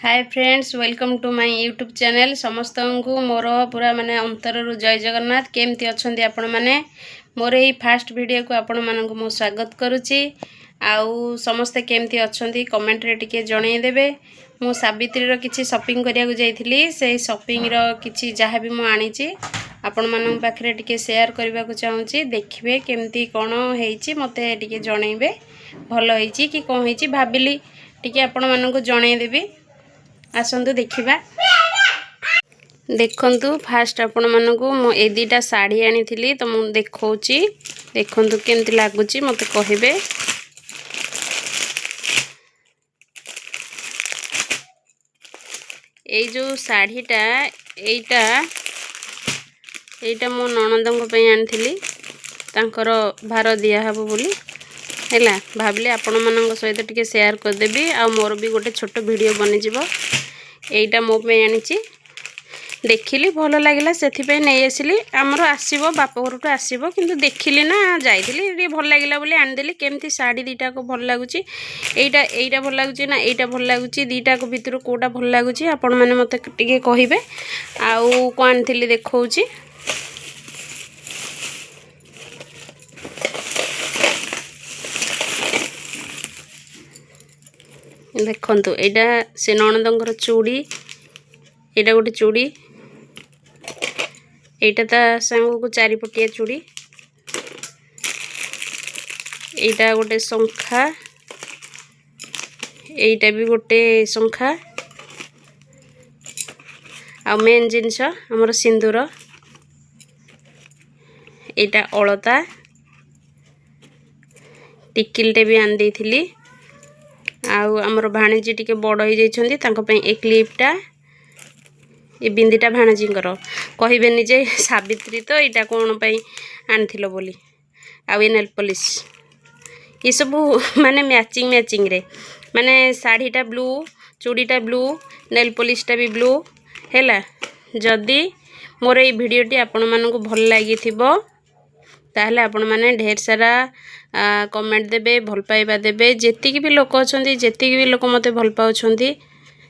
Hi friends welcome to my YouTube channel समस्त को मोर पूरा माने अंतररु जय जगन्नाथ केमती अच्छंदी आपण माने मोर एई फास्ट वीडियो को आपण मानन मो स्वागत करूची आउ समस्त केमती अच्छंदी कमेंट रे टिके जणै देबे मो सावित्री रो किछि शॉपिंग करिया को जाईथिली से शॉपिंग रो किछि जहा भी मो आनीची आपण मानन पाखरे टिके शेयर करबा को चाहूची देखिबे केमती कोन हेइची मते टिके जणैबे भलो हेइची कि कोन हेइची भाबिली टिके आपण मानन को जणै देबी आसंतु देखिबा देखंतु फास्ट आपण मानकु मो ए दीटा साड़ी आनी थिली तो मु देखौची देखंतु केमती लागुची मते कहिबे ए जो साड़ीटा एटा मो ननदंग पे आनी थिली तांकर भार दिया हबो बोली हैला भाबले आपण मानक सहित टिके शेयर कर देबी आ मोर भी गोटे छोट वीडियो बनि जिवो एटा मो पे आनीची देखिली भलो लागला सेथि पे नै आसीली हमर आसीबो बाप घरटू आसीबो किंतु देखिली ना जाईथिली रे भल लागला बोली आन देली केमती साड़ी दीटा को भल लागुची एटा भल लागुची ना एटा भल लागुची दीटा को भितर कोटा भल लागुची आपण माने मते टिके कहिबे आउ को आनथिली देखौची देखंतु एटा से ननदंगर चूड़ी एटा गोटे चूड़ी एटा ता संग को चारि पटिया चूड़ी एटा गोटे संखा एटा भी गोटे संखा आ मेन जिंस हमर सिंदूर एटा अलता टिकिलटे भी आन देथिली आउ हमर भाणीजी टिके बड़ हो जाइछंती तांको पे एक क्लिपटा ए बिंदीटा भाणीजींकर कहिबेनी जे सावित्री तो एटा कोन पई आनथिलो बोली आउ ए नेल पॉलिश ये सब माने मैचिंग रे माने साड़ीटा ब्लू चूड़ीटा ब्लू नेल पॉलिशटा भी ब्लू हैला जदी मोर ए वीडियोटी आपण मानकु भल लागि थिबो ताहले आपण माने ढेर सारा कमेंट देबे भल पाइबा देबे जेतिकी भी लोक अछंती जेतिकी भी लोक मते भल पाउछंती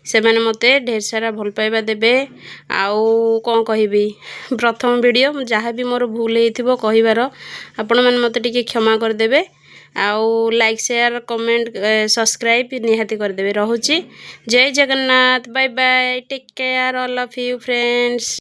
से माने मते ढेर सारा भल पाइबा देबे आउ कोन कहिबी प्रथम वीडियो जहा भी मोर भूल हेथिबो कहिबार आपण माने मते टिके क्षमा कर देबे आउ लाइक शेयर कमेंट सब्सक्राइब निहाती कर देबे रहूची Jai Jagannath bye bye take care all of you friends.